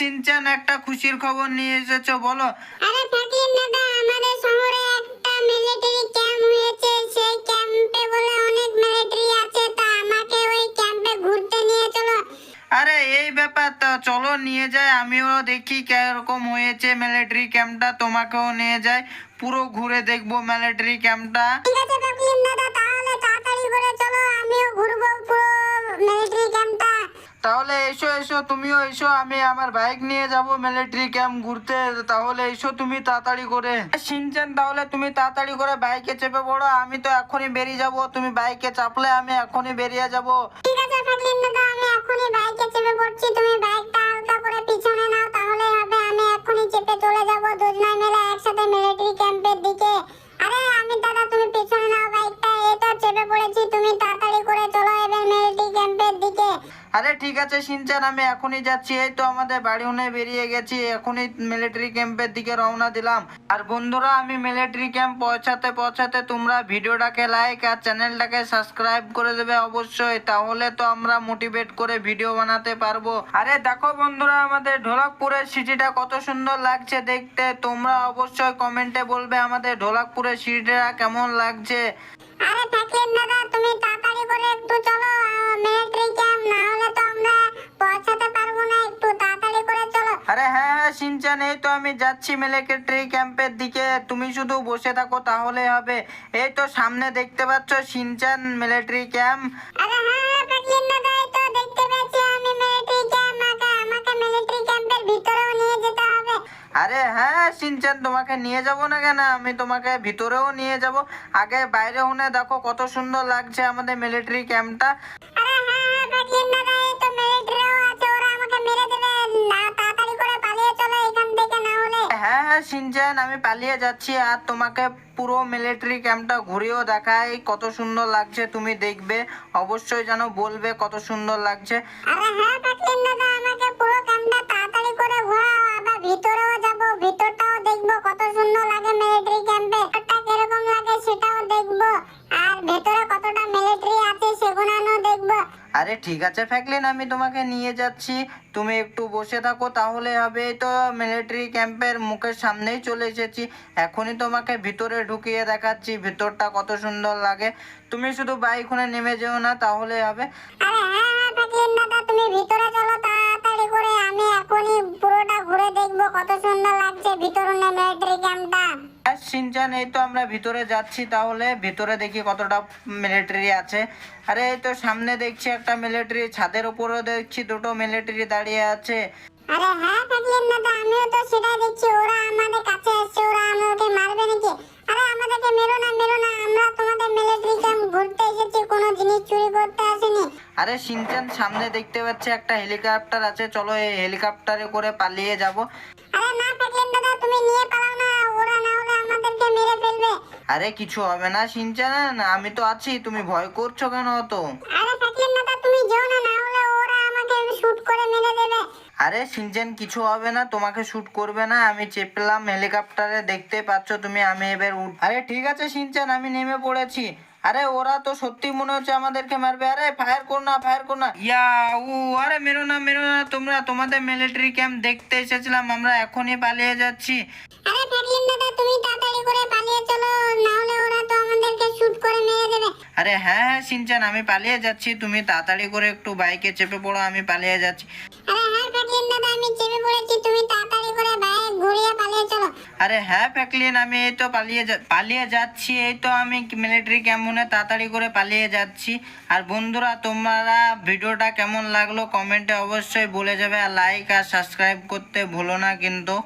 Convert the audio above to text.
Shinchan একটা খুশির খবর নিয়ে এসেছো, বলো। আরে ফ্যাকলিন দাদা, আমাদের শহরে একটা মিলিটারি ক্যাম্প হয়েছে। সেই ক্যাম্পে বলে অনেক মিলিটারি আছে, তা আমাকে ওই ক্যাম্পে ঘুরতে নিয়ে চলো। আরে এই ব্যাপার, তো চলো নিয়ে যাই, আমিও দেখি কিরকম হয়েছে মিলিটারি ক্যাম্পটা, তোমাকেও নিয়ে যাই, পুরো ঘুরে দেখবো মিলিটারি ক্যাম্পটা। ঠিক আছে ফ্যাকলিন দাদা, তাহলে তাড়াতাড়ি করে চলো, আমিও ঘুরবো পুরো মিলিটারি ক্যাম্পটা। তাহলে এসো এসো, তুমিও এসো, আমি আমার বাইক নিয়ে যাব মিলিটারি ক্যাম্প ঘুরতে। তাহলে এসো তুমি তাড়াতাড়ি করে। সিনচান তাহলে তুমি তাড়াতাড়ি করে বাইকে চেপে পড়ো, আমি তো এখনই বেরিয়ে যাব, তুমি বাইকে চাপলে আমি এখনই বেরিয়ে যাব। ঠিক আছে ফ্যাকলিন দাদা, আমি এখনই বাইকে চেপে পড়ছি, তুমি বাইকটা হালকা করে পিছনে নাও, তাহলে হবে। আমি এখনই চেপে চলে যাব দুজনে মিলে একসাথে মিলিটারি ক্যাম্পের দিকে। আরে আমি দাদা, তুমি পিছনে নাও বাইকটা, এই তো চেপে পড়েছি, তুমি তাড়াতাড়ি করে চলো এবার মিলিটারি ক্যাম্পের দিকে। আরে ঠিক আছে সিনচান, আমি এখনই যাচ্ছি, এই তো আমাদের বাড়ি উনে বেরিয়ে গেছি, এখনই মিলিটারি ক্যাম্পের দিকে রওনা দিলাম। আর বন্ধুরা, আমি মিলিটারি ক্যাম্প পৌঁছাতে পৌঁছাতে তোমরা ভিডিওটাকে লাইক আর চ্যানেলটাকে সাবস্ক্রাইব করে দেবে অবশ্যই, তাহলে তো আমরা মোটিভেট করে ভিডিও বানাতে পারবো। আরে দেখো বন্ধুরা, আমাদের ঢোলকপুরের সিটিটা কত সুন্দর লাগছে দেখতে, তোমরা অবশ্যই কমেন্টে বলবে আমাদের ঢোলকপুরের সিটিটা কেমন লাগছে। আরে ফ্যাকলিন দাদা, তুমি তাড়াতাড়ি করে একটু চলো মিলিটারি ক্যাম্প, না হলে তো আমরা পৌঁছাতে পারবো না, একটু তাড়াতাড়ি করে চলো। আরে হ্যাঁ হ্যাঁ সিনচান, এই তো আমি যাচ্ছি মিলিটারি ক্যাম্পের দিকে, তুমি শুধু বসে থাকো তাহলে হবে। এই তো সামনে দেখতে পাচ্ছ সিনচান মিলিটারি ক্যাম্প। আরে হ্যাঁ হ্যাঁ ফ্যাকলিন দাদা, এই তো দেখতে পাচ্ছি আমি মিলিটারি ক্যাম্প, আমাকে মিলিটারি ক্যাম্পের ভিতরেও নিয়ে যেতে হবে। আরে হ্যাঁ সিনচান, তোমাকে নিয়ে যাব না কেন, আমি তোমাকে ভিতরেও নিয়ে যাব। আগে বাইরে উনে দেখো কত সুন্দর লাগছে আমাদের মিলিটারি ক্যাম্পটা। আরে হ্যাঁ হ্যাঁ ফ্যাকলিন দাদা, এই তো মিলিটারিও আছে, ওরা আমাকে মেরে দেবে, না তাড়াতাড়ি করে পালিয়ে চলো এখান থেকে, না হলে। হ্যাঁ হ্যাঁ সিনচান, আমি পালিয়ে যাচ্ছি, আর তোমাকে পুরো মিলিটারি ক্যাম্পটা ঘুরিয়েও দেখাই কত সুন্দর লাগছে, তুমি দেখবে অবশ্যই, যেন বলবে কত সুন্দর লাগছে। আরে হ্যাঁ ফ্যাকলিন দাদা, আমাকে পুরো ক্যাম্পটা তাড়াতাড়ি করে ঘোরাও, আবার ভিতরেও যাব, ভিতরটাও দেখবো কত সুন্দর লাগে মিলিটারি ক্যাম্পে, ওটা কিরকম লাগে সেটাও দেখবো, আর ভেতরে কতটা মিলিটারি আছে সেগুলো দেখবো। আরে ঠিক আছে ফ্যাকলিন, আমি তোমাকে নিয়ে যাচ্ছি, তুমি একটু বসে থাকো তাহলে হবে। এই তো মিলিটারি ক্যাম্পের মুখের সামনেই চলে এসেছি, এখনই তোমাকে ভিতরে ঢুকিয়ে দেখাচ্ছি ভিতরটা কত সুন্দর লাগে, তুমি শুধু বাইকুনে নেমে যেও না তাহলে হবে। আরে হ্যাঁ হ্যাঁ ফ্যাকলিন দাদা, তুমি ভিতরে চলো তাড়াতাড়ি করে, আমি এখনই পুরোটা ঘুরে দেখবো কত সুন্দর লাগছে ভিতরে মিলিটারি ক্যাম্পটা। সিনচান, এই তো আমরা ভিতরে যাচ্ছি, তাহলে ভিতরে দেখি কতটা মিলিটারি আছে। আরে এই তো সামনে দেখছি একটা মিলিটারি, ছাদের উপরেও দেখছি দুটো মিলিটারি দাঁড়িয়ে আছে। আরে হ্যাঁ ফ্যাকলিন দাদা, আমিও তো সেটাই দেখছি, ওরা আমাদের কাছে আসছে, ওরা আমাকে মারবে নাকি? আরে আমাদেরকে মেরো না মেরো না, আমরা তোমাদের মিলিটারি ক্যাম্প ঘুরতে এসেছি, কোনো জিনিস চুরি করতে আসেনি। আরে সিনচান, সামনে দেখতে পাচ্ছি একটা হেলিকপ্টার আছে, চলো এই হেলিকপ্টারে করে পালিয়ে যাব। আরে না ফ্যাকলিন দাদা, তুমি নিয়ে পালাও না, ওরা না হলে আমাদেরকে মেরে ফেলবে। আরে কিছু হবে না সিনচান, আমি তো আছি, তুমি ভয় করছো কেন অত? আরে ফ্যাকলিন দাদা, তুমি যেও না, না হলে ওরা আমাকে শুট করে মেরে দেবে। আরে সিনচান, কিছু হবে না, তোমাকে শুট করবে না, আমি চেপলাম হেলিকপ্টারে, দেখতে পাচ্ছ তুমি, আমি এবার আরে ঠিক আছে সিনচান, আমি নেমে পড়েছি। আরে ওরা তো সত্যি মনে হচ্ছে আমাদেরকে মারবে, আরে ফায়ার করো না ফায়ার করো না, আরে মেরো না মেরো না, তোমরা তোমাদের মিলিটারি ক্যাম্প দেখতে এসেছিলাম, আমরা এখনই পালিয়ে যাচ্ছি। আরে ফ্যাকলিন দাদা, তুমি তাড়াতাড়ি করে পালিয়ে চলো, না হলে ওরা তো আমাদেরকে শুট করে মেরে দেবে। আরে হ্যাঁ হ্যাঁ সিনচান, আমি পালিয়ে যাচ্ছি, তুমি তাড়াতাড়ি করে একটু বাইকে চেপে পড়ো, আমি পালিয়ে যাচ্ছি। আরে হ্যাঁ ফ্যাকলিন দাদা, আমি চেপে পড়েছি, তুমি তাড়াতাড়ি করে বাইক ঘুরিয়ে পালিয়ে চলো। আরে হ্যাঁ ফ্যাকলিন, আমি এই তো পালিয়ে যাচ্ছি, এই তো আমি মিলিটারি ক্যাম্প মনে তাড়াতাড়ি করে পালিয়ে যাচ্ছি। আর বন্ধুরা, তোমরা ভিডিওটা কেমন লাগলো কমেন্টে অবশ্যই বলে যাবে, আর লাইক আর সাবস্ক্রাইব করতে ভুলো না কিন্তু।